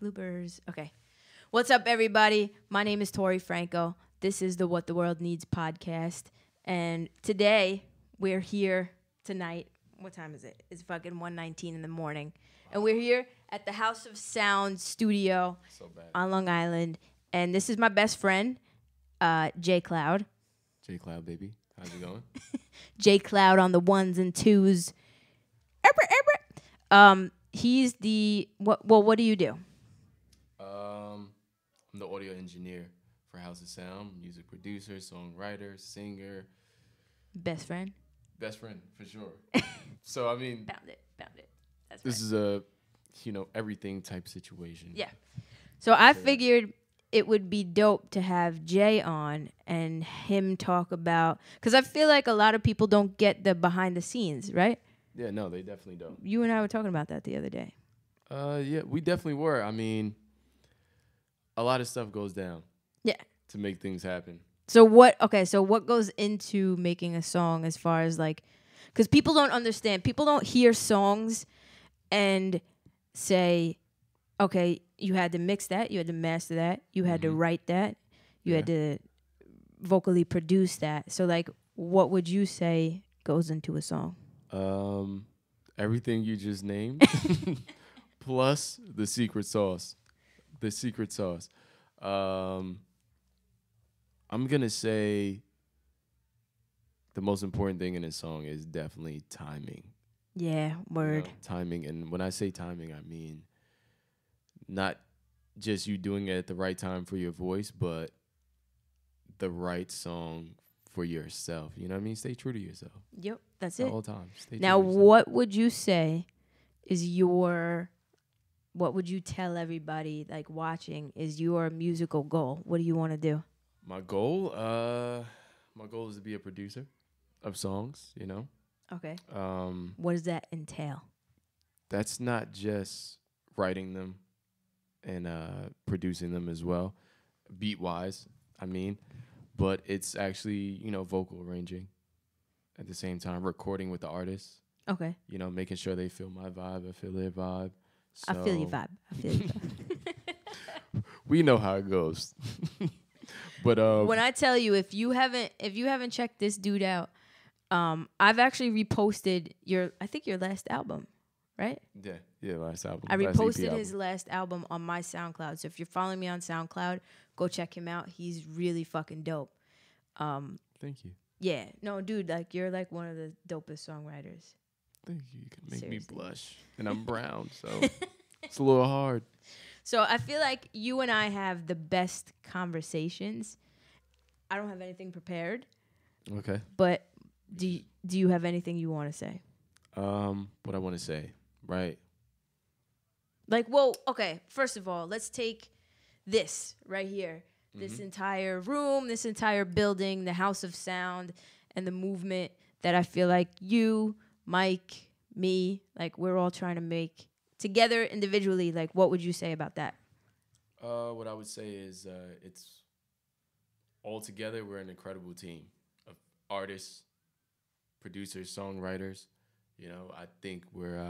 Bloopers. Okay. What's up, everybody? My name is Tori Franco. This is the What the World Needs podcast. And today, we're here tonight. What time is it? It's fucking 1:19 in the morning. And we're here at the House of Sound studio on Long Island. And this is my best friend, J Cloud. J Cloud, baby. How's it going? J Cloud on the ones and twos. He's the what do you do? I'm the audio engineer for House of Sound, music producer, songwriter, singer. Best friend? Best friend, for sure. So, I mean... Found it. That's this is a, everything type situation. Yeah. So I figured it would be dope to have Jay on and him talk about... Because I feel like a lot of people don't get the behind the scenes, right? Yeah, no, they definitely don't. You and I were talking about that the other day. Yeah, we definitely were. I mean, a lot of stuff goes down. Yeah. To make things happen. So what goes into making a song as far as like, because people don't understand, people don't hear songs and say, okay, you had to mix that, you had to master that, you had to write that, you had to vocally produce that. So like, what would you say goes into a song? Everything you just named, plus the secret sauce. I'm going to say the most important thing in a song is definitely timing. Yeah, word. Timing. And when I say timing, I mean not just you doing it at the right time for your voice, but the right song for yourself. You know what I mean? Stay true to yourself. Yep, that's the it. whole time. Now, what would you say is what would you tell everybody like watching is your musical goal? What do you want to do? My goal is to be a producer of songs, Okay. What does that entail? That's not just writing them and producing them as well, beat-wise, but it's actually, vocal arranging at the same time, recording with the artists. Okay. Making sure they feel my vibe, I feel their vibe. So I feel your vibe. We know how it goes. But when I tell you, if you haven't checked this dude out, I've actually reposted your last album, right? Yeah, last album. I reposted his last album on my SoundCloud. So if you're following me on SoundCloud, go check him out. He's really fucking dope. Thank you. Yeah, no, dude, like you're like one of the dopest songwriters. Thank you. You can make me blush, and I'm brown, so it's a little hard. So I feel like you and I have the best conversations. I don't have anything prepared. Okay. But do you have anything you want to say? What I want to say, right? Like, well, okay, first of all, let's take this right here. This entire room, this entire building, the House of Sound, and the movement that I feel like you, Mike, me, like we're all trying to make together individually. Like, what would you say about that? What I would say is it's all together. We're an incredible team of artists, producers, songwriters. I think we're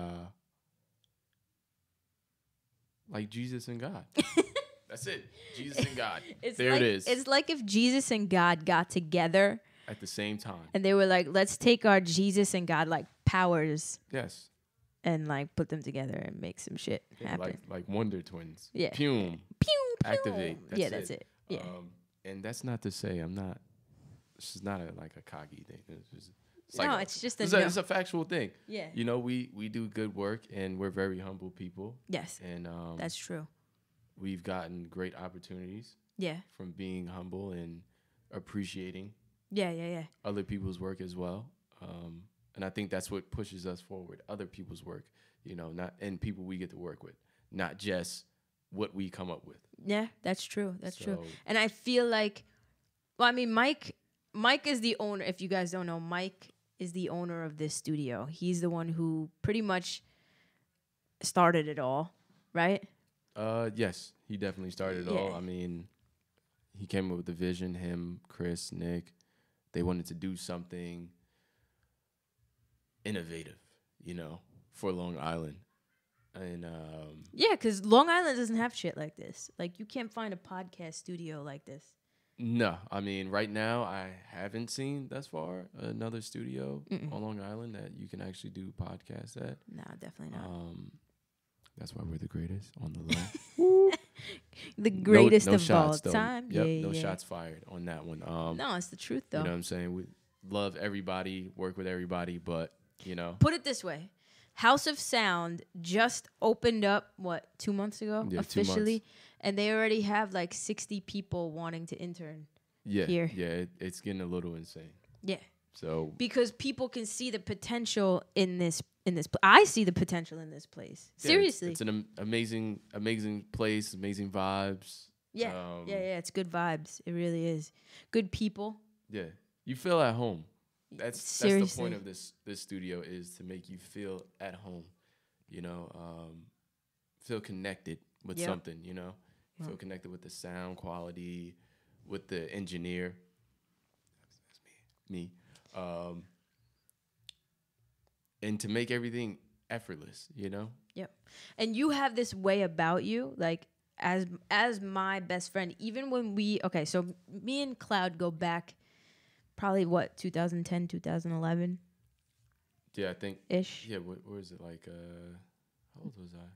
like Jesus and God. That's it. Jesus and God. It is. It's like if Jesus and God got together at the same time. And they were like, let's take our Jesus and God like powers. Yes. And like put them together and make some shit happen. Like Wonder Twins. Yeah. Pew. Pew. Activate. That's it. Yeah. And that's not to say this is not a cocky thing. It's a factual thing. Yeah. We do good work and we're very humble people. Yes. And that's true. We've gotten great opportunities. Yeah. From being humble and appreciating. Yeah. Other people's work as well. And I think that's what pushes us forward. Other people's work, and people we get to work with, not just what we come up with. Yeah, that's true. That's true. And I feel like, Mike is the owner. If you guys don't know, Mike is the owner of this studio. He's the one who pretty much started it all, right? Yes, he definitely started it all. He came up with the vision, him, Chris, Nick. They wanted to do something innovative, for Long Island. And Yeah, because Long Island doesn't have shit like this. Like, you can't find a podcast studio like this. no, I mean, right now I haven't seen thus far another studio on Long Island that you can actually do podcasts at. Nah, definitely not. That's why we're the greatest on the low. The greatest no of all shots, though. time. Yep, Yeah, no yeah. shots fired on that one. No, it's the truth, though. You know what I'm saying? We love everybody, work with everybody, but, you know. Put it this way. House of Sound just opened up, 2 months ago? Yeah, 2 officially. months. And they already have like 60 people wanting to intern Yeah, here. yeah, it's getting a little insane. Yeah. So because people can see the potential in this I see the potential in this place. yeah, Seriously. it's an amazing place, amazing vibes. Yeah. Yeah, it's good vibes. It really is. Good people. Yeah. You feel at home. That's the point of this studio, is to make you feel at home. You know, feel connected with something, you know. Feel connected with the sound quality, with the engineer. That's me. And to make everything effortless, you know? Yep. And you have this way about you, like as my best friend, even when so me and Cloud go back probably 2010, 2011? Yeah, I think. Ish. Yeah, where is it? Like, how old was I?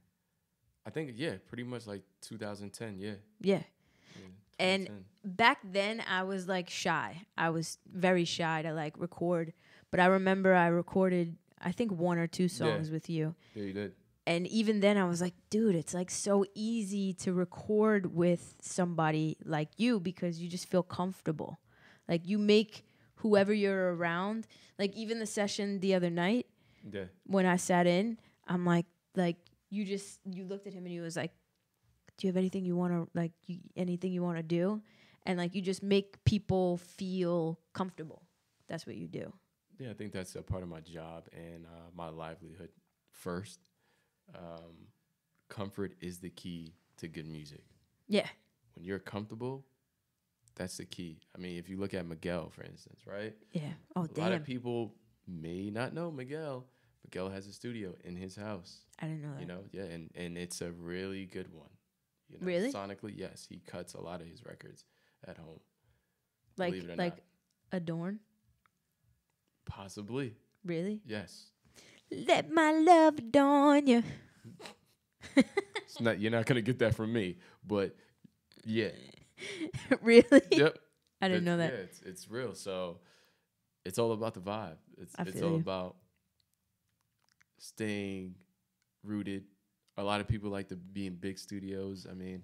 I think, yeah, pretty much like 2010, yeah. Yeah. And back then, I was like shy. I was very shy to like record. But I remember I recorded, I think, 1 or 2 songs with you. Yeah, you did. And even then, I was like, dude, it's like so easy to record with somebody like you because you just feel comfortable. Like, you make whoever you're around, like even the session the other night, when I sat in, I'm like, you looked at him and he was like, do you have anything you want to, like, anything you want to do? And, like, you just make people feel comfortable. That's what you do. Yeah, I think that's a part of my job and my livelihood first. Comfort is the key to good music. Yeah. When you're comfortable, that's the key. I mean, if you look at Miguel, for instance, right? Yeah. Oh, damn. A lot of people may not know Miguel. Miguel has a studio in his house. I didn't know that. You know, yeah, and it's a really good one. You know, really? Sonically, yes. He cuts a lot of his records at home. Like Adorn? Possibly. Really? Yes. Let my love adorn you. You're not gonna get that from me, but yeah. Really? Yep. I didn't know that. Yeah, it's real. So it's all about the vibe. It's all about staying rooted. A lot of people like to be in big studios. I mean,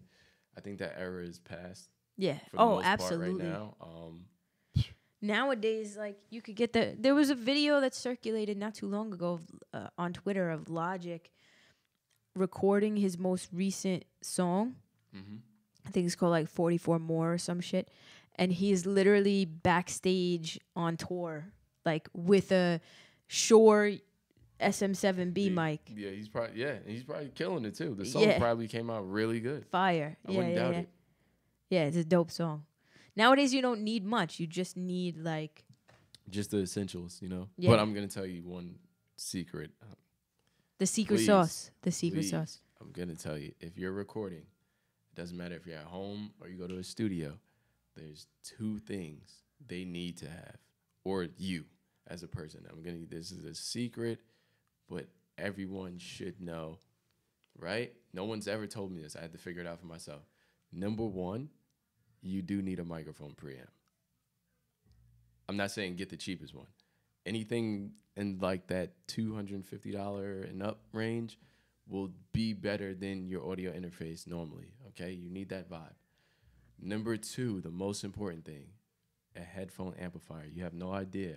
I think that era is past. Yeah. For the most absolutely. Part right now. Nowadays, like, you could get there was a video that circulated not too long ago on Twitter of Logic recording his most recent song. Mm-hmm. I think it's called like 44 More or some shit. And he's literally backstage on tour, like with a Shure SM7B mic. Yeah, he's probably killing it too. The song probably came out really good. Fire. I wouldn't doubt it. Yeah, it's a dope song. Nowadays, you don't need much. You just need like just the essentials, you know. Yeah. But I'm gonna tell you one secret. The secret sauce. The secret sauce. I'm gonna tell you, if you're recording, it doesn't matter if you're at home or you go to a studio. There's 2 things they need to have, or you as a person. This is a secret, but everyone should know, right? No one's ever told me this. I had to figure it out for myself. Number 1, you do need a microphone preamp. I'm not saying get the cheapest one. Anything in like that $250 and up range will be better than your audio interface normally, okay? You need that vibe. Number 2, the most important thing, a headphone amplifier. You have no idea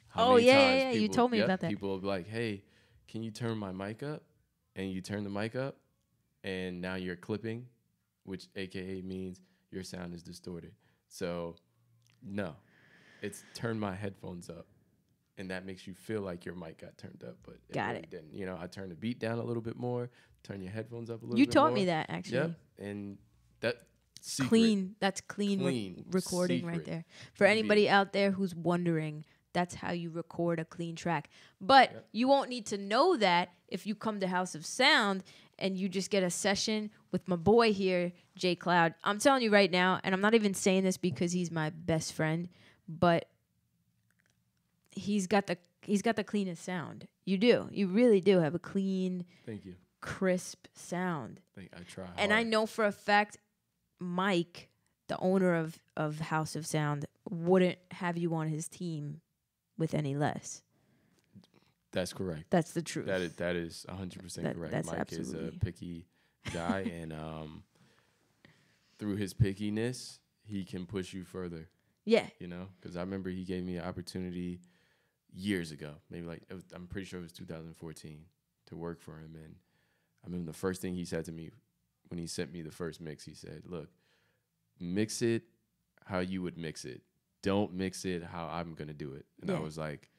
how many times people, you told me about that. People will be like, hey, can you turn my mic up? And you turn the mic up, and now you're clipping, which AKA means your sound is distorted. So, no, it's turn my headphones up, and that makes you feel like your mic got turned up, but it really didn't. You know, I turn the beat down a little bit more, turn your headphones up a little bit more. You taught me that, actually. Yep, and that secret. Clean. That's clean recording right there. For anybody out there who's wondering, That's how you record a clean track. But Yep. you won't need to know that if you come to House of Sound and you just get a session with my boy here, Jay Cloud. I'm telling you right now, and I'm not even saying this because he's my best friend, but he's got the cleanest sound. You do. You really do have a clean, Thank you. crisp sound. I try. And hard. I know for a fact Mike, the owner of House of Sound, wouldn't have you on his team with any less. That's correct. That's the truth. That is 100% correct. That's Mike is a absolutely. picky guy, and through his pickiness, he can push you further. Yeah. You know, because I remember he gave me an opportunity years ago, maybe I'm pretty sure it was 2014, to work for him. And I remember the first thing he said to me when he sent me the first mix, he said, "Look, mix it how you would mix it. Don't mix it how I'm gonna do it." And I was like,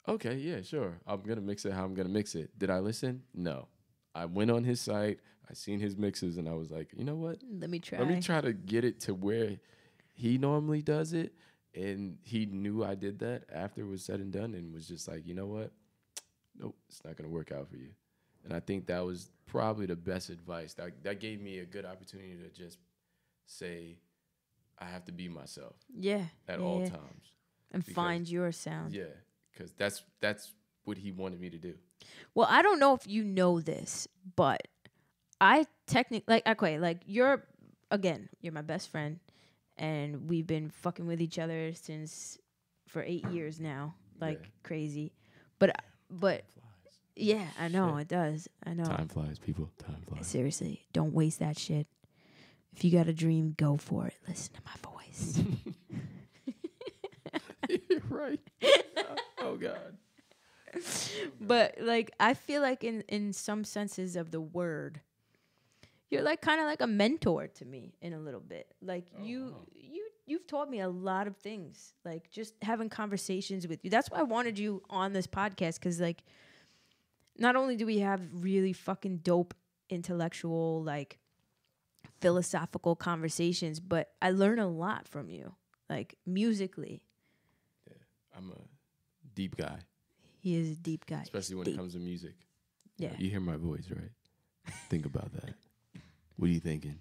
"Okay, yeah, sure. I'm gonna mix it how I'm gonna mix it." Did I listen? No. I went on his site. I seen his mixes, and I was like, you know what? Let me try. Let me try to get it to where he normally does it. And he knew I did that after it was said and done, and was just like, you know what? Nope, it's not going to work out for you. And I think that was probably the best advice. That gave me a good opportunity to just say, I have to be myself. Yeah. At all times. And find your sound. Yeah, because that's what he wanted me to do. Well, I don't know if you know this, but I technically, you're my best friend. And we've been fucking with each other for 8 years now, crazy. But Time flies. yeah, I know Shit. it does. I know. Time flies, people. Time flies. Seriously, don't waste that shit. If you got a dream, go for it. Listen to my voice. You're right. Oh God. But I feel like in some senses of the word, you're kind of like a mentor to me in a little bit. You've taught me a lot of things. Just having conversations with you. That's why I wanted you on this podcast, because not only do we have really fucking dope intellectual, philosophical conversations, but I learn a lot from you, musically. Yeah, I'm a deep guy. He is a deep guy. Especially when it comes to music. Yeah. You hear my voice, right? Think about that. What are you thinking?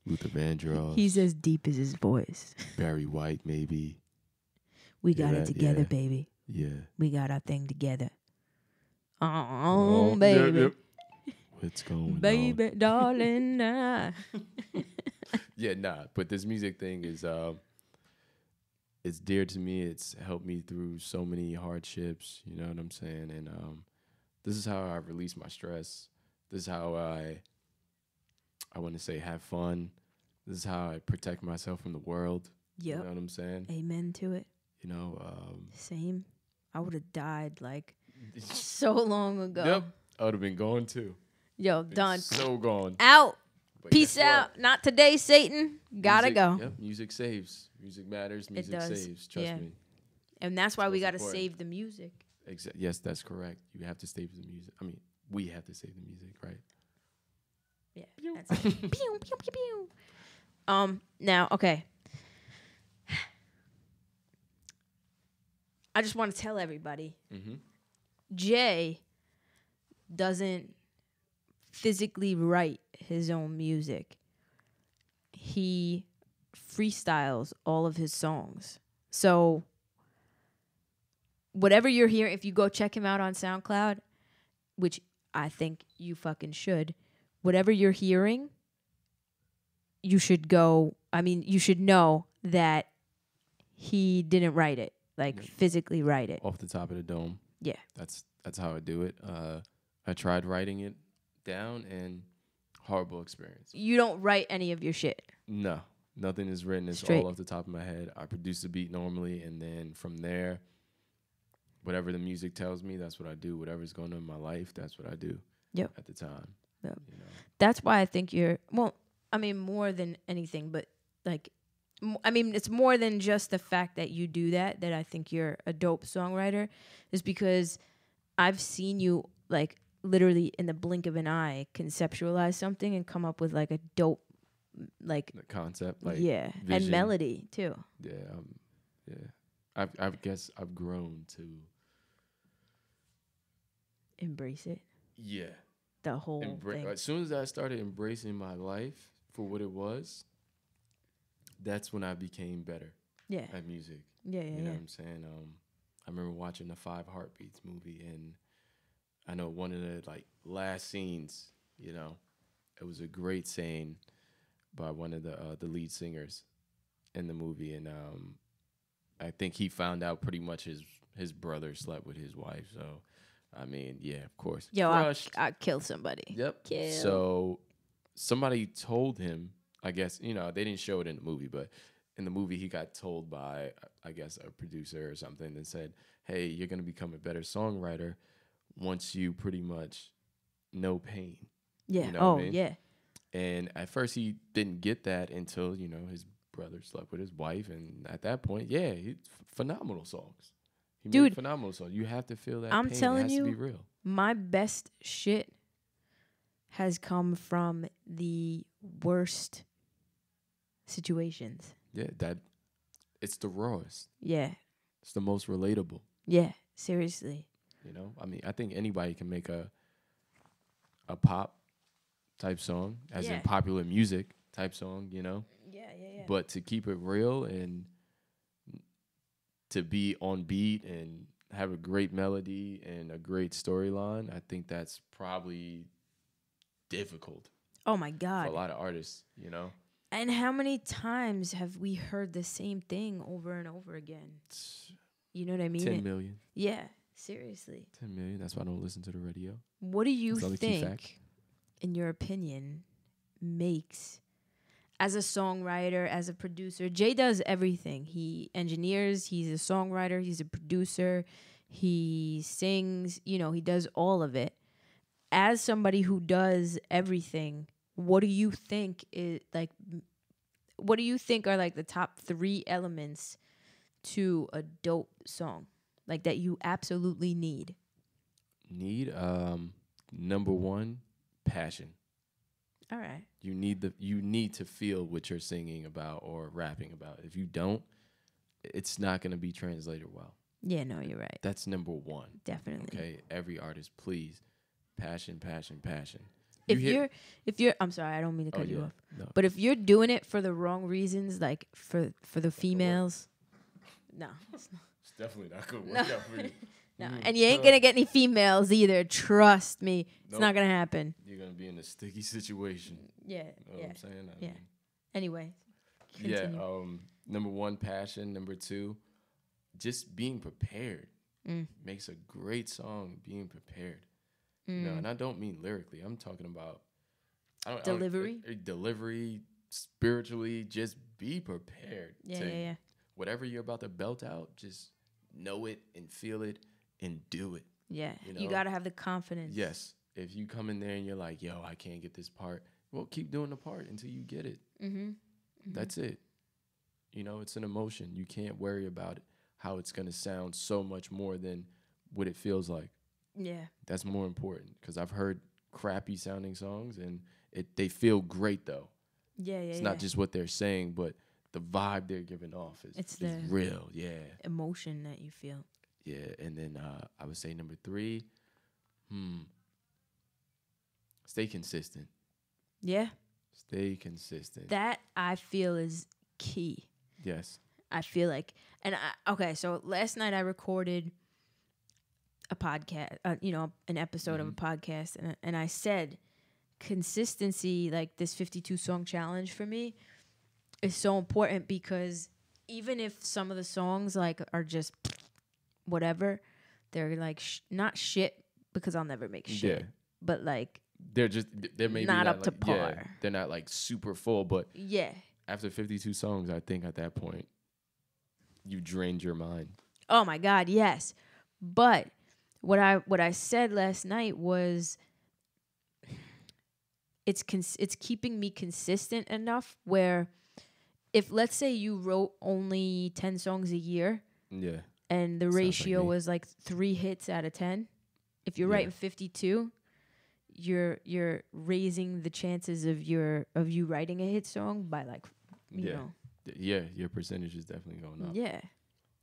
Luther Vandross. He's as deep as his voice. Barry White, maybe. We got it together, baby. Yeah. We got our thing together. Oh, baby. Yep. What's going baby, on? darling. Nah. Yeah, nah. But this music thing is it's dear to me. It's helped me through so many hardships. You know what I'm saying? And this is how I release my stress. This is how I want to say have fun. This is how I protect myself from the world. Yep. You know what I'm saying? Amen to it. You know. Same. I would have died so long ago. Yep. I would have been gone too. Yo, done. So gone. Out. But Peace guess out. what? Not today, Satan. Gotta Music, go. Yep. Music saves. Music matters. Music does. saves. Trust me. And that's why It's we most got to important. save the music. Yes, that's correct. You have to save the music. I mean, we have to save the music, right? Yeah. That's it. Pew, pew, pew, pew. Now, okay. I just want to tell everybody, Jay doesn't physically write his own music. He freestyles all of his songs. So whatever you're hearing, if you go check him out on SoundCloud, which I think you fucking should, whatever you're hearing, you should know that he didn't write it, physically write it. Off the top of the dome. Yeah. That's how I do it. I tried writing it down, and horrible experience. You don't write any of your shit. No, nothing is written. It's Straight. all off the top of my head. I produce the beat normally, and then from there, whatever the music tells me, that's what I do. Whatever's going on in my life, that's what I do. Yep. At the time. Yep. You know? That's why I think more than anything, but it's more than just the fact that you do that I think you're a dope songwriter, is because I've seen you literally in the blink of an eye conceptualize something and come up with a dope The concept, vision. And melody too. Yeah, yeah. I guess I've grown to Embrace it. yeah. The whole thing. As soon as I started embracing my life for what it was, that's when I became better Yeah. at music. Yeah, You know what I'm saying? I remember watching the Five Heartbeats movie, and I know one of the like last scenes. You know, it was a great saying by one of the lead singers in the movie, and I think he found out pretty much his brother slept with his wife. So, I mean, yeah, of course, Yo, crushed. I kill somebody. Yep. Kill. So somebody told him, I guess, they didn't show it in the movie, but in the movie he got told by, I guess, a producer or something and said, hey, you're going to become a better songwriter once you pretty much know pain. Yeah. You know what I Oh, mean? yeah. And at first he didn't get that until, his brother slept with his wife. And at that point, yeah, phenomenal songs. He Dude, made phenomenal songs. You have to feel that I'm pain. telling It has you, to be real. my best shit has come from the worst situations. Yeah, it's the rawest. Yeah. It's the most relatable. Yeah. Seriously. I mean, I think anybody can make a pop type song, as in popular music type song, Yeah. But to keep it real and to be on beat and have a great melody and a great storyline, I think that's probably difficult Oh my for God. a lot of artists, And how many times have we heard the same thing over and over again? You know what I mean? 10 million. Yeah, seriously. 10 million. That's why I don't listen to the radio. What do you That's another key fact. think, in your opinion, makes, as a songwriter, as a producer, Jay does everything. He engineers, he's a songwriter, he's a producer, he sings, he does all of it. As somebody who does everything, what do you think are like the top 3 elements to a dope song, like that you absolutely need? Number 1, passion. All right. You need to feel what you're singing about or rapping about. If you don't, it's not going to be translated well. Yeah, no, you're right. That's number 1. Definitely. Okay, every artist, please, passion, passion, passion. If you're I'm sorry, I don't mean to cut you off. No. But if you're doing it for the wrong reasons, like for the females, no. It's definitely not going to work out for you. No, and you ain't going to get any females either. Trust me. It's Nope. not going to happen. You're going to be in a sticky situation. Yeah. You know what I'm saying? I Yeah. mean, Anyway. yeah. Continue. Number 1, passion. Number 2, just being prepared makes a great song. Being prepared, and I don't mean lyrically. I'm talking about Delivery. Delivery, spiritually. Just be prepared. Yeah. Whatever you're about to belt out, just know it and feel it and do it. Yeah. You got to have the confidence. Yes. If you come in there and you're like, yo, I can't get this part, well, keep doing the part until you get it. That's it. It's an emotion. You can't worry about it, how it's going to sound so much more than what it feels like. Yeah. That's more important because I've heard crappy sounding songs and they feel great though. Yeah. It's not just what they're saying, but the vibe they're giving off is real. Yeah. Emotion that you feel. Yeah. And then I would say number 3, stay consistent. Yeah. Stay consistent. That I feel is key. Yes. I feel like, so last night I recorded a podcast, an episode of a podcast, and I said consistency, like this 52 song challenge for me, is so important because even if some of the songs like are just whatever, they're like not shit because I'll never make shit, but like they're maybe not up to like, par. Yeah, they're not like super full, but yeah. After 52 songs, I think at that point you drained your mind. Oh my God, yes. But what I said last night was it's keeping me consistent enough where if let's say you wrote only 10 songs a year, and the ratio was like 3 hits out of 10, if you're writing 52, you're raising the chances of you writing a hit song by like you know. Yeah, your percentage is definitely going up. Yeah.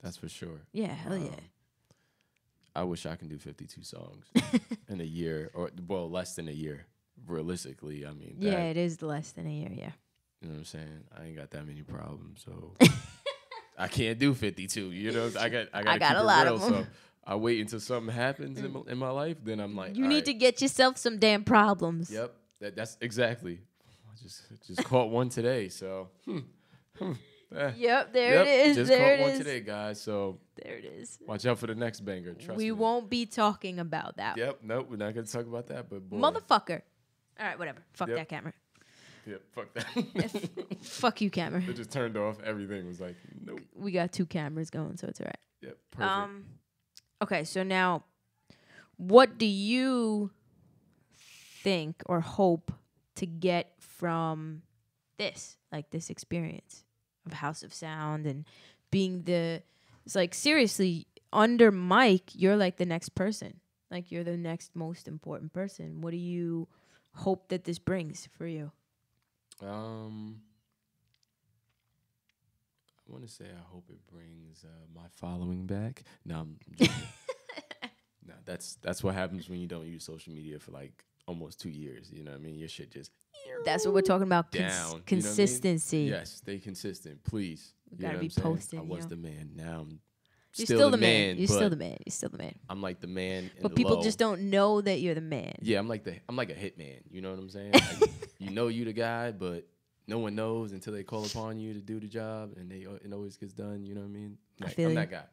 That's for sure. Yeah, hell yeah. I wish I can do 52 songs in a year, or well, less than a year. Realistically, I mean, Yeah, it is less than a year. Yeah. You know what I'm saying? I ain't got that many problems, so I can't do 52. You know, I got got keep a it lot real. of 'em. So I wait until something happens in my life. Then I'm like, You all need right, to get yourself some damn problems. Yep, that's exactly. I just caught one today. So. Yep, there it is. Just there caught it one is. today, guys. So There it is. watch out for the next banger. Trust We me. won't be talking about that. Yep. Nope. We're not gonna talk about that. But boy. Motherfucker. All right, whatever. Fuck Yep. that camera. Yep. Fuck that. Fuck you, camera. It just turned off. Everything was like, nope. We got 2 cameras going, so it's all right. Yep. Perfect. Okay, so now, what do you think or hope to get from this, like this experience of House of Sound and being it's like, seriously, under Mike, you're like the next person. Like, you're the next most important person. What do you hope that this brings for you? I want to say I hope it brings my following back. No, I'm joking. No, that's what happens when you don't use social media for like almost 2 years. You know what I mean? Your shit just That's what we're talking about. down. Consistency. You know what I mean? Yes, stay consistent, please. You know gotta what be I'm saying? posting. I was the man. Now I'm You're still the man. You're still the man. You're still the man. I'm like the man. But people just don't know that you're the man. Yeah, I'm like a hitman. You know what I'm saying? Like, you know you the guy, but no one knows until they call upon you to do the job, and it always gets done. You know what I mean? Like, I'm that guy.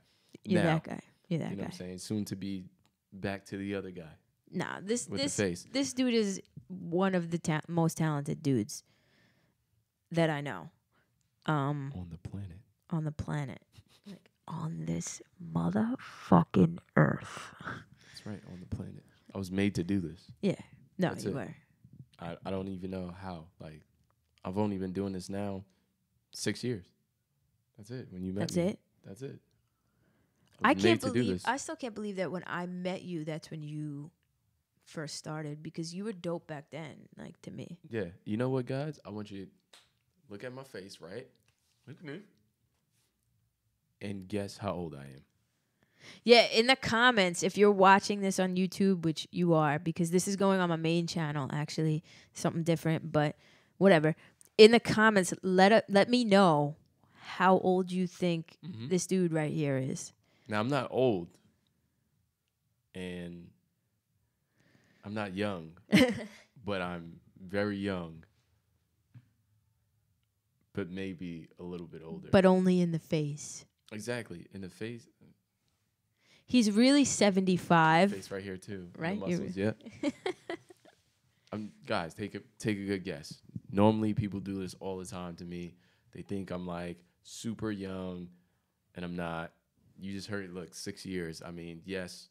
You're now, that guy. You're that you know guy. what I'm saying? Soon to be back to the other guy. Nah, this face. This dude is one of the most talented dudes that I know. On the planet. On the planet. Like, on this motherfucking earth. That's right, on the planet. I was made to do this. Yeah. No, That's you it. were. I don't even know how. Like, I've only been doing this now 6 years. That's it. When you met me. It? That's it. I can't believe, I still can't believe that when I met you, that's when you first started, because you were dope back then, like, to me. Yeah. You know what, guys? I want you to look at my face, right? Look at me. And guess how old I am. Yeah, in the comments, if you're watching this on YouTube, which you are, because this is going on my main channel, actually, something different, but whatever. In the comments, let me know how old you think this dude right here is. Now, I'm not old, and I'm not young, but I'm very young, but maybe a little bit older. But only in the face. Exactly, in the face. He's really 75. Face right here too. Right? The muscles, yeah. Guys, take a good guess. Normally, people do this all the time to me. They think I'm like super young, and I'm not. You just heard, look, 6 years. I mean, yes.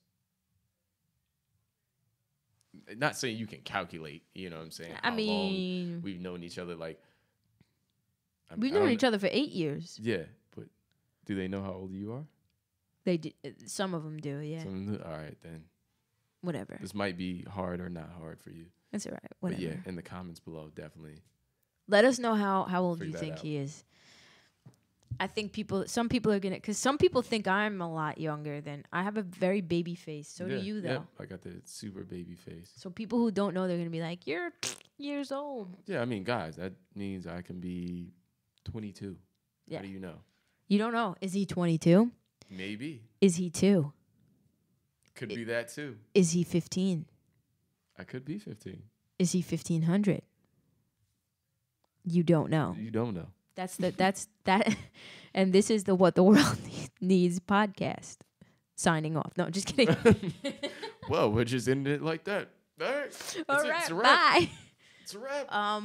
Not saying you can calculate, you know what I'm saying? I mean, long we've known each other. Like, we've known each other for 8 years. Yeah, but do they know how old you are? They do. Some of them do, yeah. All right, then. Whatever. This might be hard or not hard for you. That's all right. Whatever. But yeah, in the comments below, definitely. Let us know how old you think out. he is. I think some people are gonna, because some people think I'm a lot younger than. I have a very baby face. So do you, though. Yeah, I got the super baby face. So people who don't know, they're gonna be like, "You're years old." Yeah, I mean, guys, that means I can be 22. Yeah. How do you know? You don't know. Is he 22? Maybe. Is he 2? Could be that too. Is he 15? I could be 15. Is he 1500? You don't know. You don't know. That's that. And this is the What the World Needs podcast. Signing off. No, just kidding. Well, we're just ending it like that. All right. All right. It's a wrap. Bye. It's a wrap.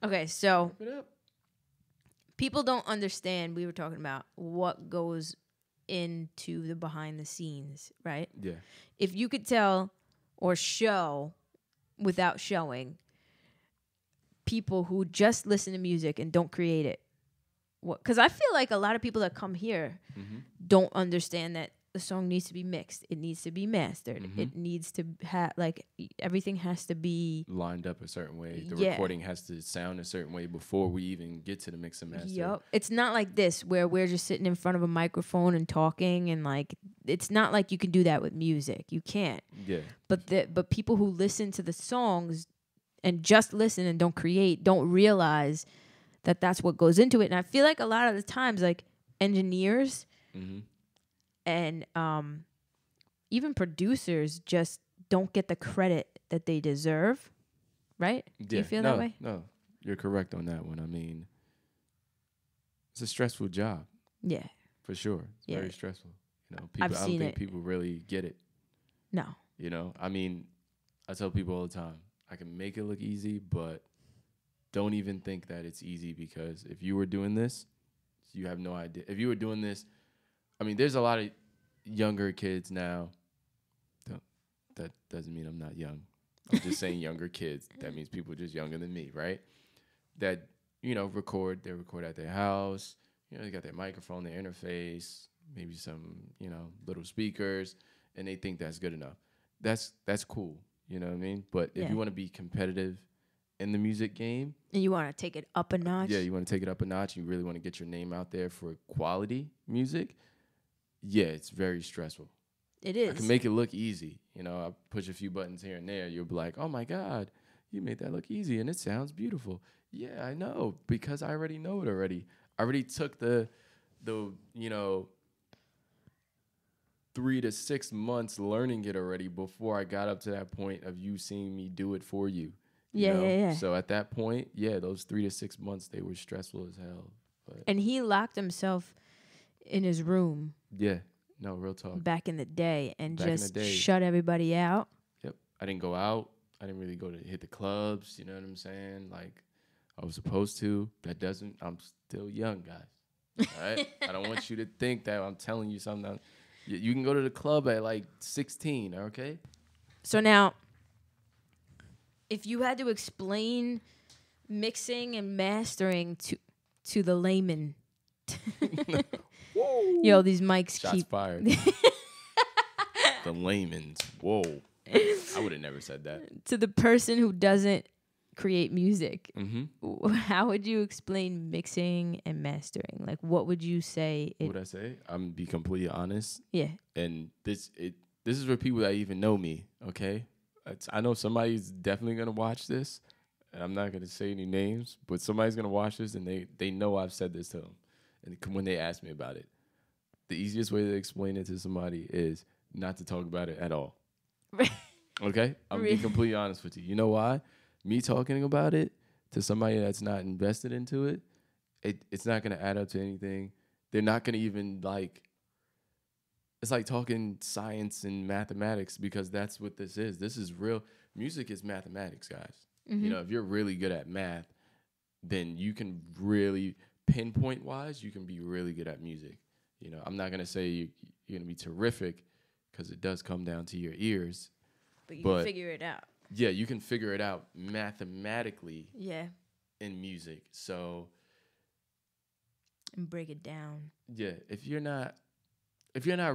Okay, so wrap it up. People don't understand. We were talking about what goes into the behind the scenes, right? Yeah. If you could tell or show without showing people who just listen to music and don't create it, because I feel like a lot of people that come here don't understand that the song needs to be mixed. It needs to be mastered. Mhm. It needs to have like everything has to be Lined up a certain way. The Yeah. recording has to sound a certain way before we even get to the mix and master. Yup. It's not like this where we're just sitting in front of a microphone and talking and like it's not like you can do that with music. You can't. Yeah. But people who listen to the songs and just listen and don't create don't realize that that's what goes into it. And I feel like a lot of the times like engineers Mm-hmm. and even producers just don't get the credit that they deserve, right? Do you feel that way? No, you're correct on that one. I mean, it's a stressful job Yeah. for sure. It's Yeah. very stressful. You know, people. I've I don't seen think it. people really get it. No. You know, I mean, I tell people all the time, I can make it look easy, but don't even think that it's easy because if you were doing this, you have no idea. If you were doing this, I mean, there's a lot of younger kids now. That doesn't mean I'm not young. I'm just saying younger kids. That means people just younger than me, right? That, you know, record. They record at their house. You know, they got their microphone, their interface, maybe some, you know, little speakers, and they think that's good enough. That's cool. You know what I mean? But if Yeah. you want to be competitive in the music game, And you want to take it up a notch? yeah, you want to take it up a notch. You really want to get your name out there for quality music. Yeah, it's very stressful. It is. I can make it look easy. You know, I push a few buttons here and there. You'll be like, oh my God, you made that look easy and it sounds beautiful. Yeah, I know, because I already know it already. I already took the you know, 3 to 6 months learning it already before I got up to that point of you seeing me do it for you. You Yeah, know? yeah. So at that point, yeah, those 3 to 6 months, they were stressful as hell. But And he locked himself in his room yeah, no, real talk. back in the day and Back in the just day. shut everybody out. Yep. I didn't go out. I didn't really go to hit the clubs. You know what I'm saying? Like I was supposed to. I'm still young, guys. All right? I don't want you to think that I'm telling you something. You can go to the club at like 16, okay? So now, if you had to explain mixing and mastering to the layman, yo, these mics Shots keep fired. The layman's. Whoa. I would have never said that. to the person who doesn't create music. Mm-hmm. How would you explain mixing and mastering? Like, what would you say? What would I say? I'm going to be completely honest. Yeah. And this is for people that even know me, okay? I know somebody's definitely going to watch this, and I'm not going to say any names, but somebody's going to watch this, and they know I've said this to them. And when they ask me about it, the easiest way to explain it to somebody is not to talk about it at all. Okay? I'm going to be completely honest with you. You know why? Me talking about it to somebody that's not invested into it, it's not going to add up to anything. They're not going to even like... It's like talking science and mathematics because that's what this is. This is real. Music is mathematics, guys. Mm-hmm. You know, if you're really good at math, then you can really, pinpoint-wise, you can be really good at music. You know, I'm not going to say you're going to be terrific because it does come down to your ears. But you can figure it out. Yeah, you can figure it out mathematically Yeah. in music. So, And break it down. yeah, if you're not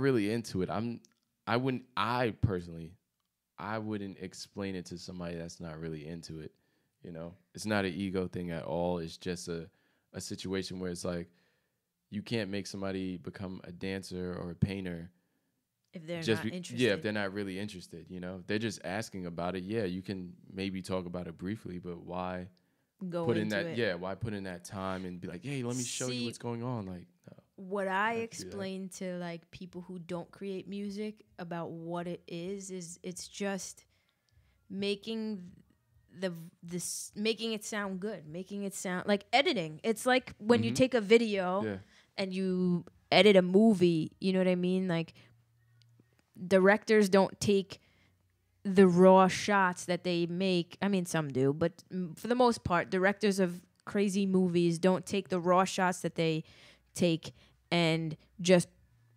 really into it, I personally wouldn't explain it to somebody that's not really into it. You know, it's not an ego thing at all. It's just a situation where it's like you can't make somebody become a dancer or a painter if they're not interested. Yeah, if they're not really interested. You know, they're just asking about it. Yeah, you can maybe talk about it briefly, but why put in that? Yeah, why put in that time and be like, hey, let me show you what's going on? Like, no. What I explain to like people who don't create music about what it is it's just making making it sound good, making it sound like editing. It's like when you take a video and you edit a movie, you know what I mean? Like directors don't take the raw shots that they make. I mean, some do, but for the most part, directors of crazy movies don't take the raw shots that they take and just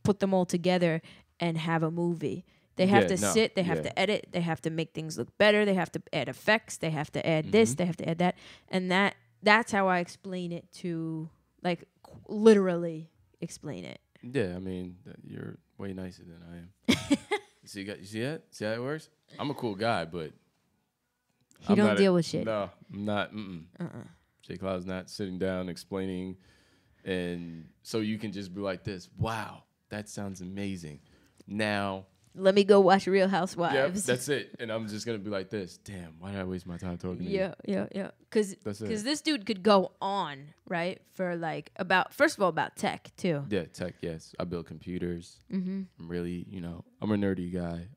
put them all together and have a movie. They have to sit, they have to edit, they have to make things look better, they have to add effects, they have to add this, they have to add that. And that's how I explain it to, like, literally explain it. Yeah, I mean, you're way nicer than I am. You see that? See how it works? I'm a cool guy, but He don't deal with shit. No, I'm not. J. Cloud's not sitting down explaining, and so you can just be like this. Wow, that sounds amazing. Now, let me go watch Real yeah, Housewives. that's it. And I'm just gonna be like this. Damn, why did I waste my time talking to you? Yeah. Because That's it. this dude could go on, right, for like first of all, about tech too. Yeah, tech. Yes, I build computers. Mm-hmm. I'm really, I'm a nerdy guy.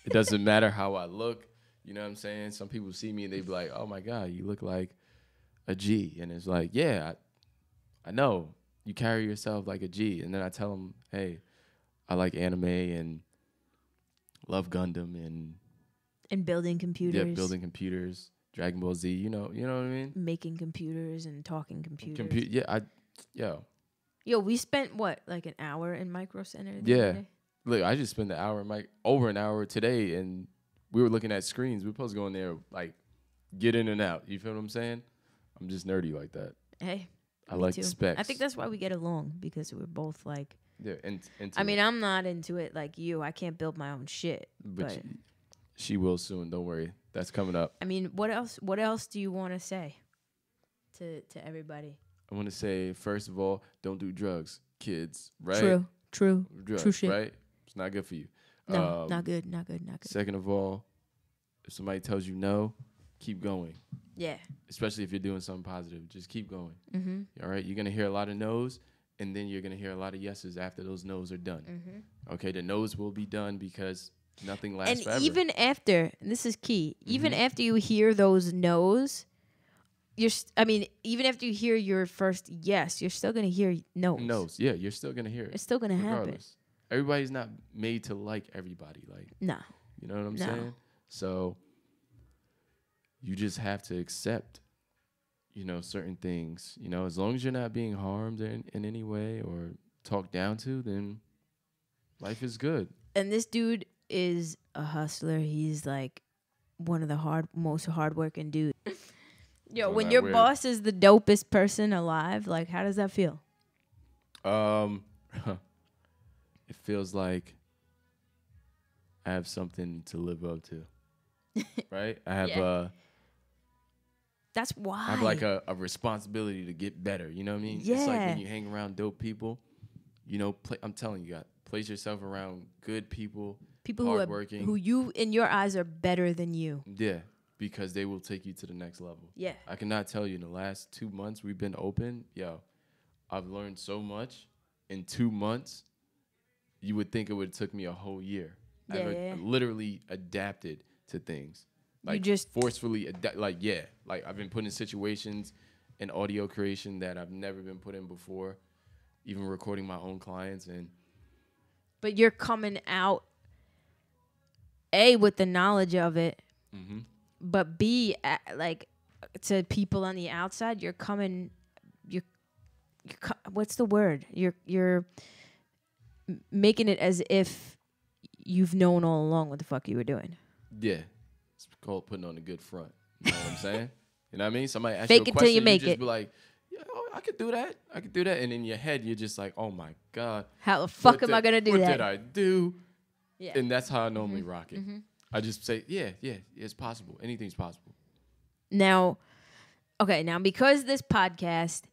It doesn't matter how I look. You know what I'm saying? Some people see me and they be like, "Oh my God, you look like a G," and it's like, yeah, I know you carry yourself like a G, and then I tell them, hey, I like anime and love Gundam And building computers. yeah, building computers, Dragon Ball Z. You know what I mean? Making computers and talking computers. Yo, we spent what, like an hour in Micro Center? Yeah. Look, I just spent over an hour today, and we were looking at screens. We were supposed to go in there, like, get in and out. You feel what I'm saying? I'm just nerdy like that. Hey, I like too. specs. I think that's why we get along, because we're both like. Yeah, I mean, I'm not into it like you. I can't build my own shit. But she will soon. Don't worry. That's coming up. I mean, what else? What else do you want to say to everybody? I want to say, first of all, don't do drugs, kids. Right? True. Drugs, True shit. Right? It's not good for you. No, not good. Second of all, if somebody tells you no, keep going. Yeah. Especially if you're doing something positive, just keep going. Mm-hmm. All right? You're gonna hear a lot of no's, and then you're gonna hear a lot of yeses after those no's are done. Mm-hmm. Okay, the no's will be done because nothing lasts forever. And even after, and this is key, even after you hear those no's, even after you hear your first yes, you're still gonna hear no's. No's, yeah, you're still gonna hear it. It's still gonna happen. Everybody's not made to like everybody. Like, no, you know what I'm saying? So you just have to accept, certain things. As long as you're not being harmed in any way or talked down to, then life is good. And this dude is a hustler. He's like one of the most hardworking dudes. Yo, when your boss is the dopest person alive, like, how does that feel? It feels like I have something to live up to, right? I have That's why. I have like a responsibility to get better. You know what I mean? Yeah. It's like when you hang around dope people, I'm telling you, place yourself around good people hardworking, who you in your eyes are better than you. Yeah, because they will take you to the next level. Yeah. I cannot tell you, in the last 2 months we've been open, I've learned so much in 2 months. You would think it would have took me a whole year. I've literally adapted to things. Like, you just forcefully I've been put in situations in audio creation that I've never been put in before, even recording my own clients. But you're coming out A, with the knowledge of it, but B, like, to people on the outside, you're what's the word? You're making it as if you've known all along what the fuck you were doing. Yeah. It's called putting on a good front. You know what I'm saying? You know what I mean? Somebody asks Fake you a it question, till you make just it. be like, I could do that. I could do that. And in your head, you're just like, oh my God. How the fuck am I going to do that? What did I do? Yeah. And that's how I normally rock it. I just say, yeah, it's possible. Anything's possible. Now, because this podcast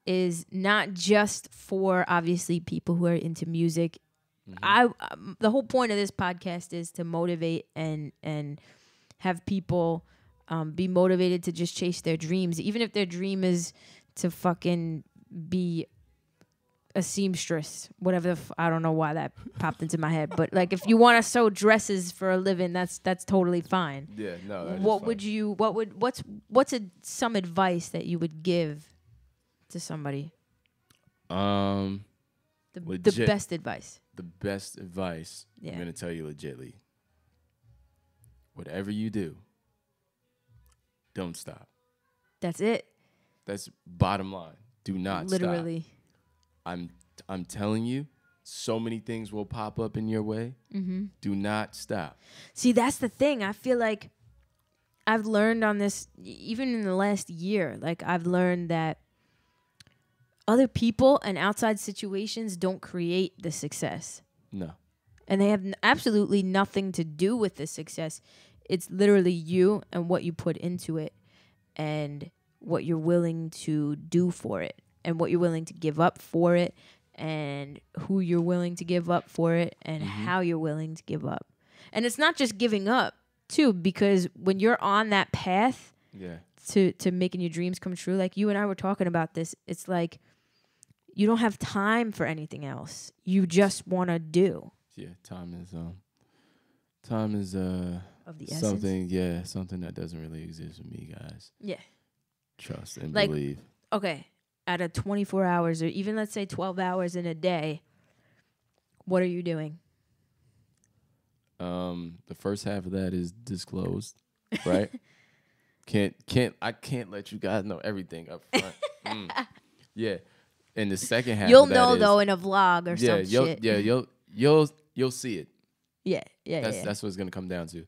is not just for, obviously, people who are into music, the whole point of this podcast is to motivate and have people be motivated to just chase their dreams, even if their dream is to fucking be a seamstress, whatever. I don't know why that popped into my head, but like, if you want to sew dresses for a living, that's totally fine. Yeah, no. What's some advice that you would give to somebody? The best advice. The best advice. Yeah. I'm gonna tell you legitly. Whatever you do, don't stop. That's it. That's bottom line. Do not stop. Literally. I'm telling you, so many things will pop up in your way. Do not stop. See, that's the thing. I feel like I've learned on this, even in the last year, like, I've learned that other people and outside situations don't create the success. No. And they have absolutely nothing to do with the success. It's literally you and what you put into it and what you're willing to do for it and what you're willing to give up for it and who you're willing to give up for it and how you're willing to give up. And it's not just giving up, too, because when you're on that path to making your dreams come true, like you and I were talking about this, it's like you don't have time for anything else. You just want to do. Yeah, time is Of the something, something that doesn't really exist with me, guys. Yeah. Trust and like, believe. Okay, out of 24 hours or even let's say 12 hours in a day, what are you doing? The first half of that is disclosed, right? I can't let you guys know everything up front. Yeah. And the second half You'll of that know is, though in a vlog or some shit. Yeah, you'll see it. Yeah. That's what it's gonna come down to.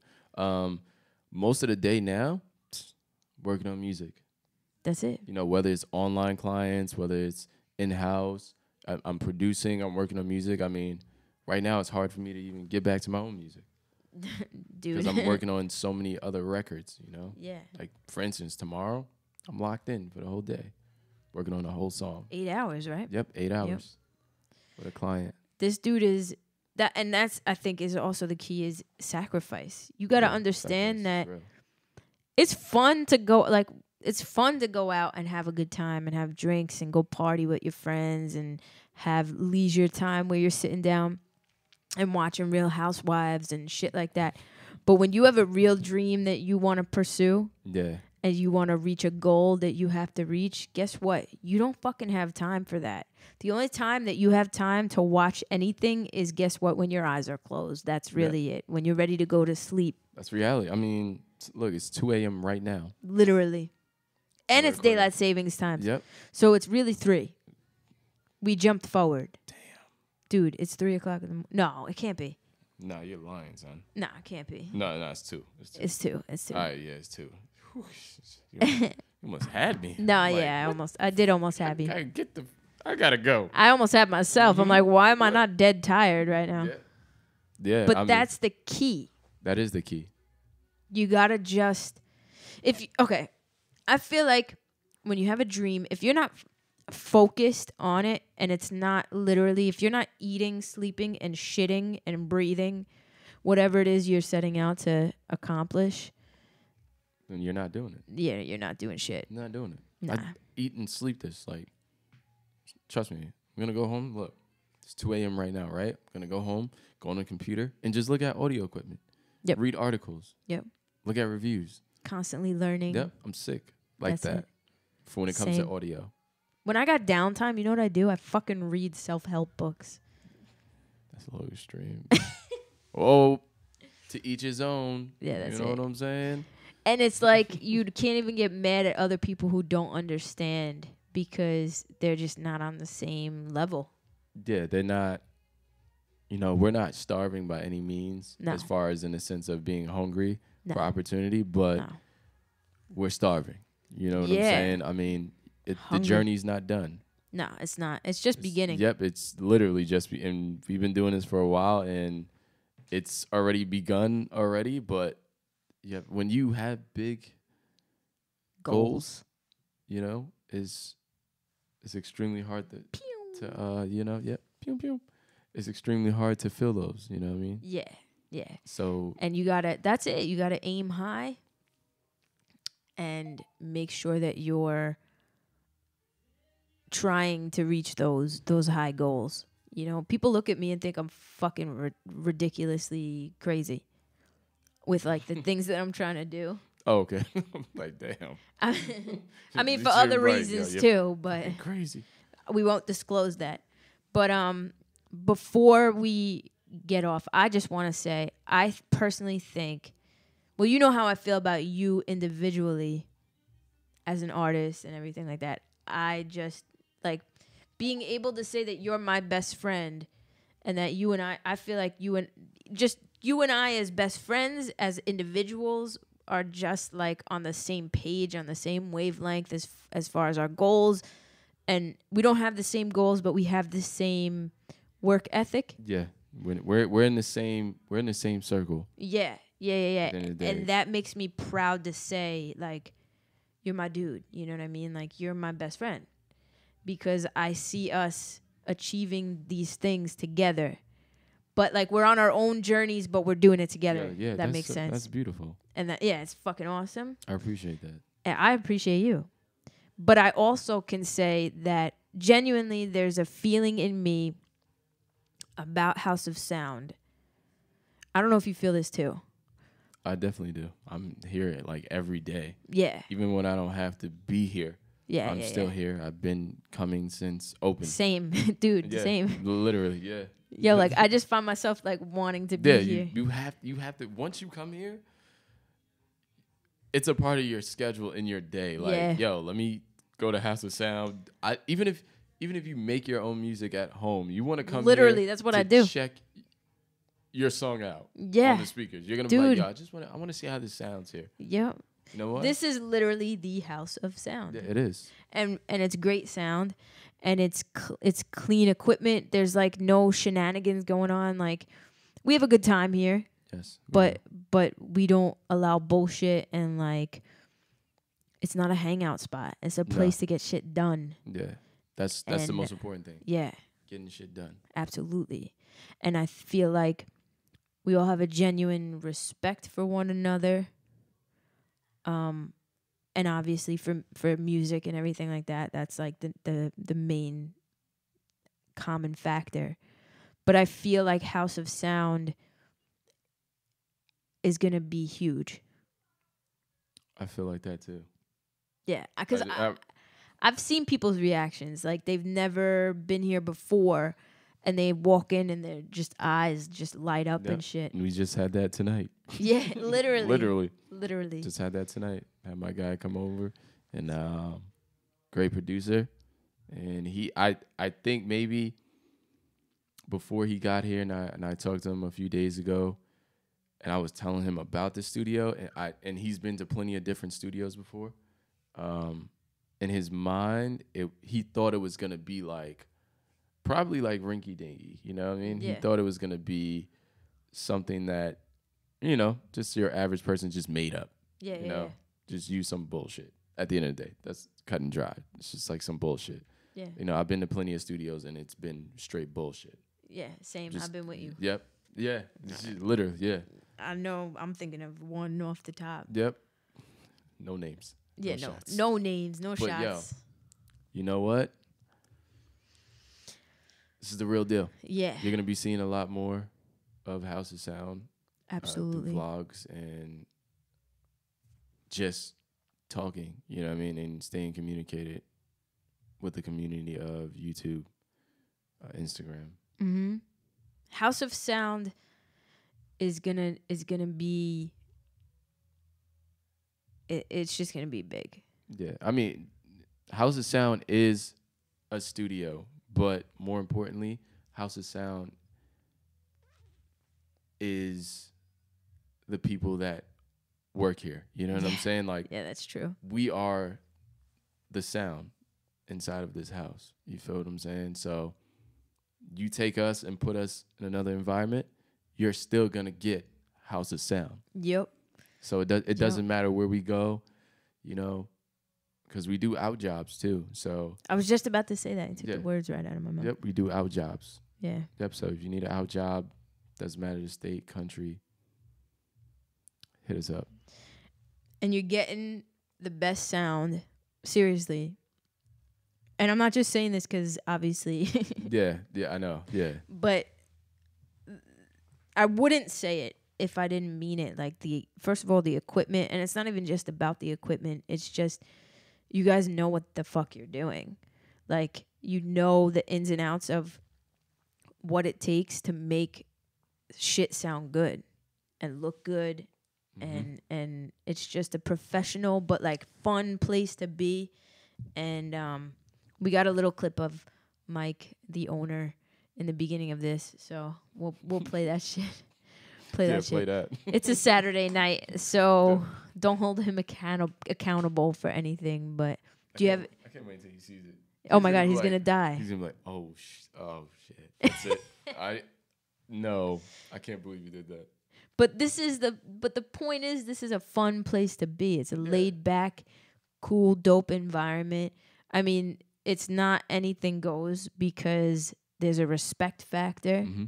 Most of the day now, working on music. That's it. You know, whether it's online clients, whether it's in-house, I'm producing, I'm working on music. I mean, right now it's hard for me to even get back to my own music. Dude. Because I'm working on so many other records, you know? Yeah. Like, for instance, tomorrow, I'm locked in for the whole day, working on a whole song. 8 hours, right? Yep, 8 hours with a client. This dude is that, and that's I think is also the key is sacrifice. You got to understand that it's fun to go out and have a good time and have drinks and go party with your friends and have leisure time where you're sitting down and watching Real Housewives and shit like that. But when you have a real dream that you want to pursue, and you want to reach a goal that you have to reach, guess what? You don't fucking have time for that. The only time that you have time to watch anything is, guess what? When your eyes are closed. That's really it. When you're ready to go to sleep. That's reality. I mean, look, it's 2 a.m. right now. Literally. And it's daylight savings time. Yep. So it's really 3. We jumped forward. Damn. Dude, it's 3 o'clock in the morning. No, it can't be. No, you're lying, son. No, it can't be. No, it's 2. It's 2. It's 2. All right, yeah, it's 2. You almost had me. No, like, yeah, I did almost have you. I gotta go. I almost had myself. I'm like, why am I not dead tired right now? Yeah. But that's the key. That is the key. You gotta just, I feel like when you have a dream, if you're not focused on it and it's not literally, if you're not eating, sleeping, and shitting and breathing, whatever it is you're setting out to accomplish, then you're not doing it. Yeah, you're not doing shit. You're not doing it. Nah. I eat and sleep this. Like, trust me. I'm going to go home. Look, it's 2 a.m. right now, right? I'm going to go home, go on the computer, and just look at audio equipment. Yep. Read articles. Yep. Look at reviews. Constantly learning. Yep. I'm sick like That's that it. for when it comes to audio. When I got downtime, you know what I do? I fucking read self-help books. That's a little extreme. Oh, to each his own. Yeah, that's You know it. what I'm saying? And it's like you can't even get mad at other people who don't understand because they're just not on the same level. Yeah, they're not, we're not starving by any means as far as in the sense of being hungry for opportunity, but we're starving. You know what I'm saying? I mean, the journey's not done. No, it's not. It's just beginning. Yep, it's literally just, and we've been doing this for a while, and it's already begun already, but yeah, when you have big goals, it's extremely hard it's extremely hard to fill those, you know what I mean? Yeah. So, and you gotta aim high and make sure that you're trying to reach those high goals. People look at me and think I'm fucking ridiculously crazy with like the things that I'm trying to do. Oh, okay. Like, damn. I mean, for other reasons too, but crazy. We won't disclose that. But before we get off, I just want to say I personally think, well, you know how I feel about you individually as an artist and everything like that. I just like being able to say that you're my best friend and that you and I feel like you and I as best friends, as individuals, are just like on the same page, on the same wavelength as far as our goals and we don't have the same goals, but we have the same work ethic. Yeah. We're in the same circle. Yeah. At the end of the day. And that makes me proud to say, like, you're my dude. You know what I mean? Like, you're my best friend. Because I see us achieving these things together. But, like, we're on our own journeys, but we're doing it together. Yeah, that makes sense. That's beautiful. And it's fucking awesome. I appreciate that. And I appreciate you. But I also can say that genuinely there's a feeling in me about House of Sound. I don't know if you feel this too. I definitely do. I'm here like every day. Yeah. Even when I don't have to be here. Yeah. I'm still here. I've been coming since open. Same. Dude, same. Literally, yeah. Yo, like I just find myself like wanting to be here. You have to once you come here, it's a part of your schedule in your day. Like, yo, let me go to House of Sound. Even if you make your own music at home, you want to come literally, here that's what to I do. Check your song out on the speakers. You're gonna be like, yo, I want to see how this sounds here. Yep. You know what? This is literally the House of Sound. Yeah, it is. And it's great sound, and it's clean equipment. There's like no shenanigans going on. Like, we have a good time here. Yes. But we don't allow bullshit, and like, it's not a hangout spot. It's a place to get shit done. Yeah. That's the most important thing. Yeah. Getting shit done. Absolutely. And I feel like we all have a genuine respect for one another. And obviously for music and everything like that, that's like the main common factor. But I feel like House of Sound is going to be huge. I feel like that too. Yeah, because I've seen people's reactions. Like, they've never been here before, and they walk in and their just eyes just light up and shit. And we just had that tonight. Yeah, literally. Literally. Just had that tonight. Had my guy come over, and great producer. And I think maybe before he got here, and I talked to him a few days ago, and I was telling him about the studio, and he's been to plenty of different studios before. In his mind, he thought it was gonna be like probably like rinky dinky, you know what I mean? Yeah. He thought it was gonna be something that, you know, just your average person just made up. Yeah, you know, just use some bullshit. At the end of the day, that's cut and dry. It's just like some bullshit. Yeah. You know, I've been to plenty of studios and it's been straight bullshit. Yeah, same. I've been with you. Yep. Yeah. Literally, yeah. I know. I'm thinking of one off the top. Yep. No names. Yeah, no names, no shots. Yo, you know what? This is the real deal. Yeah. You're going to be seeing a lot more of House of Sound. Absolutely. Through vlogs and just talking, you know what I mean, and staying communicated with the community of YouTube, Instagram. Mm-hmm. House of Sound is gonna be. It's just gonna be big. Yeah, I mean, House of Sound is a studio, but more importantly, House of Sound is the people that work here. You know what I'm saying? Like, yeah, that's true. We are the sound inside of this house. You feel what I'm saying? So you take us and put us in another environment, you're still gonna get House of Sound. Yep. So it doesn't matter where we go, you know, because we do out jobs too. So I was just about to say that. You took the words right out of my mouth. Yep, we do out jobs. Yeah. Yep. So if you need an out job, doesn't matter the state, country, hit us up. And you're getting the best sound, seriously. And I'm not just saying this because obviously. Yeah, I know. Yeah. But I wouldn't say it if I didn't mean it. Like, first of all, the equipment, and it's not even just about the equipment. It's just, you guys know what the fuck you're doing. Like, you know the ins and outs of what it takes to make shit sound good and look good. Mm-hmm. And it's just a professional but like fun place to be. And we got a little clip of Mike, the owner, in the beginning of this, so we'll play that shit. Play that. It's a Saturday night, so don't hold him accountable for anything. But I can't wait till he sees it. Oh my God, he's gonna die. He's gonna be like, oh shit, that's it. I can't believe you did that. But the point is, this is a fun place to be. It's a laid back, cool, dope environment. I mean, it's not anything goes because there's a respect factor. Mm-hmm.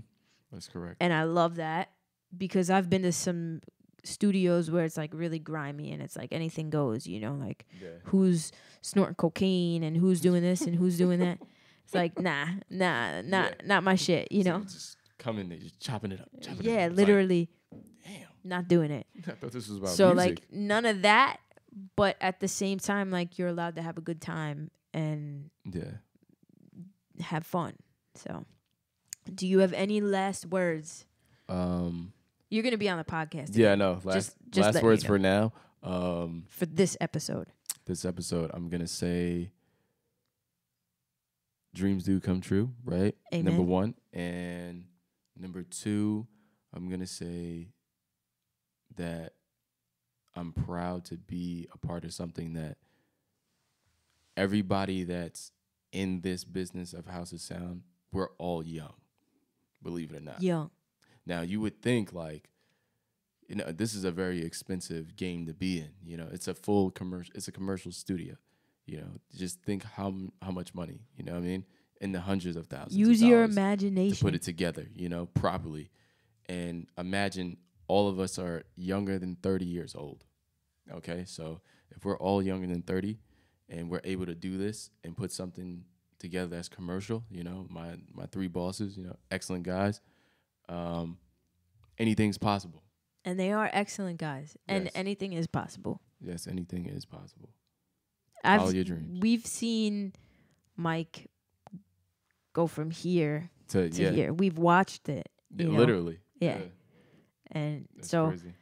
That's correct. And I love that because I've been to some studios where it's like really grimy and it's like anything goes, you know, like who's snorting cocaine and who's doing this and who's doing that. It's like, not my shit, you know? Just come in there, just chopping it up. Yeah, literally. Like, damn. Not doing it. I thought this was about so, music. like, none of that, but at the same time, like, you're allowed to have a good time and have fun. So, do you have any last words? You're going to be on the podcast. Yeah, no. Last words for now. For this episode. I'm going to say dreams do come true, right? Amen. Number 1. And number 2, I'm going to say that I'm proud to be a part of something that everybody that's in this business of House of Sound, we're all young, believe it or not. Young. Now, you would think, like, you know, this is a very expensive game to be in. You know, it's a full commercial. It's a commercial studio. You know, just think how much money. You know what I mean? In the hundreds of thousands. Use your imagination to put it together. You know, properly, and imagine all of us are younger than 30 years old. Okay, so if we're all younger than 30, and we're able to do this and put something together that's commercial, you know, my 3 bosses, you know, excellent guys. Anything's possible. And they are excellent guys. And anything is possible. Yes, anything is possible. Follow your dreams. We've seen Mike go from here to here. We've watched it. Literally. Yeah. And that's so crazy.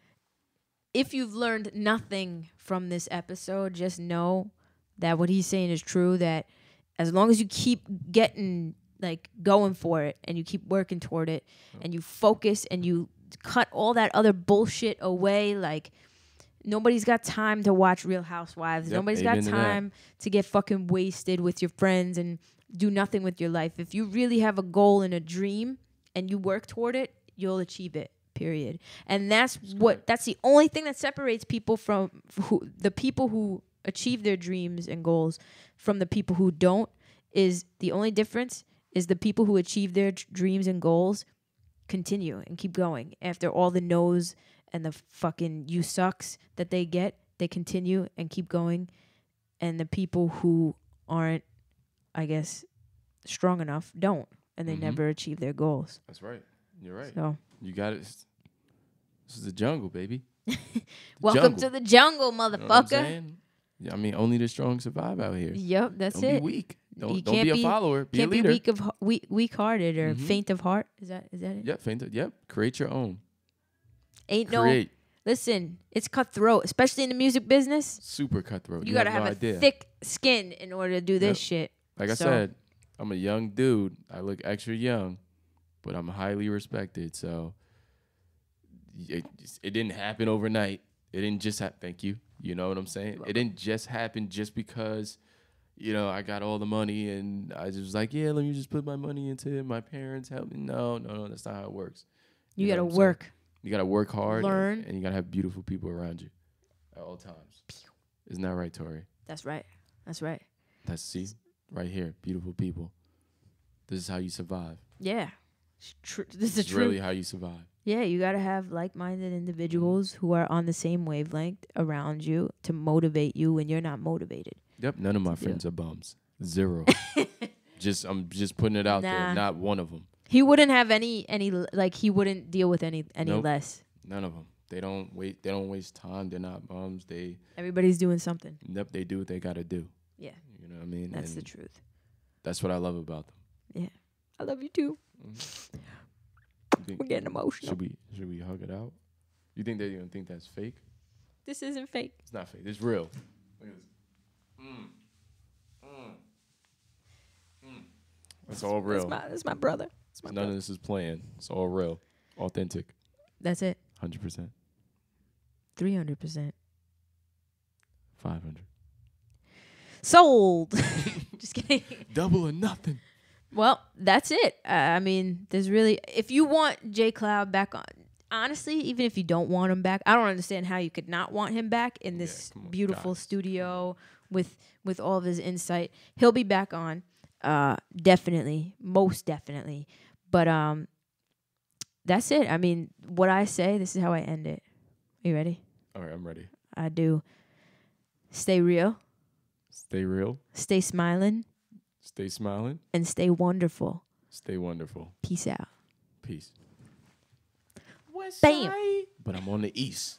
If you've learned nothing from this episode, just know that what he's saying is true, that as long as you keep getting, like, going for it and you keep working toward it and you focus and you cut all that other bullshit away, like, nobody's got time to watch Real Housewives. Nobody's got time to get fucking wasted with your friends and do nothing with your life. If you really have a goal and a dream and you work toward it, you'll achieve it. Period. And that's the only thing that separates people from the people who achieve their dreams and goals from the people who don't. Is the only difference is the people who achieve their dreams and goals continue and keep going after all the no's and the fucking you sucks that they get. They continue and keep going, and the people who aren't, I guess, strong enough don't, and they never achieve their goals. That's right. You're right. So you got it. This is the jungle, baby. Welcome to the jungle, motherfucker. You know yeah, I mean, only the strong survive out here. Yep, that's don't it. Don't be weak. Don't be a follower. Be a leader. Can't be weak-hearted or faint of heart. Is that it? Yep, Yep. Create your own. Listen, it's cutthroat, especially in the music business. Super cutthroat. You gotta have a thick skin in order to do this shit. Like I said, I'm a young dude. I look extra young, but I'm highly respected. So it didn't happen overnight. It didn't just happen. Thank you. You know what I'm saying? It didn't just happen just because, you know, I got all the money and I just was like, yeah, let me just put my money into it. My parents helped me. No, that's not how it works. You gotta work. You gotta work hard. Learn. And you gotta have beautiful people around you at all times. Isn't that right, Tori? That's right. That's right. Right here, beautiful people. This is how you survive. Yeah. This is true. Really how you survive. Yeah, you got to have like-minded individuals who are on the same wavelength around you to motivate you when you're not motivated. Yep, none of my friends are bums. 0. I'm just putting it out there. Not one of them. He wouldn't have any like he wouldn't deal with any nope. less. None of them. They don't waste time. They're not bums. Everybody's doing something. Yep, they do what they got to do. Yeah. You know what I mean? That's the truth. That's what I love about them. Yeah. I love you too. We're getting emotional. Should we hug it out? You think they're gonna think that's fake? This isn't fake. It's not fake. It's real. Look at this. That's all real. That's my brother. None of this is planned. It's all real, authentic. That's it. 100%. 300%. 500. Sold. Just kidding. Double or nothing. Well, that's it. I mean, there's really, if you want J Cloud back on, honestly, even if you don't want him back, I don't understand how you could not want him back in this beautiful studio with all of his insight. He'll be back on, definitely, most definitely. But that's it. I mean, what I say, this is how I end it. You ready? All right, I'm ready. I do. Stay real. Stay real. Stay smiling. Stay smiling. And stay wonderful. Stay wonderful. Peace out. Peace. West Bam. Side. But I'm on the east.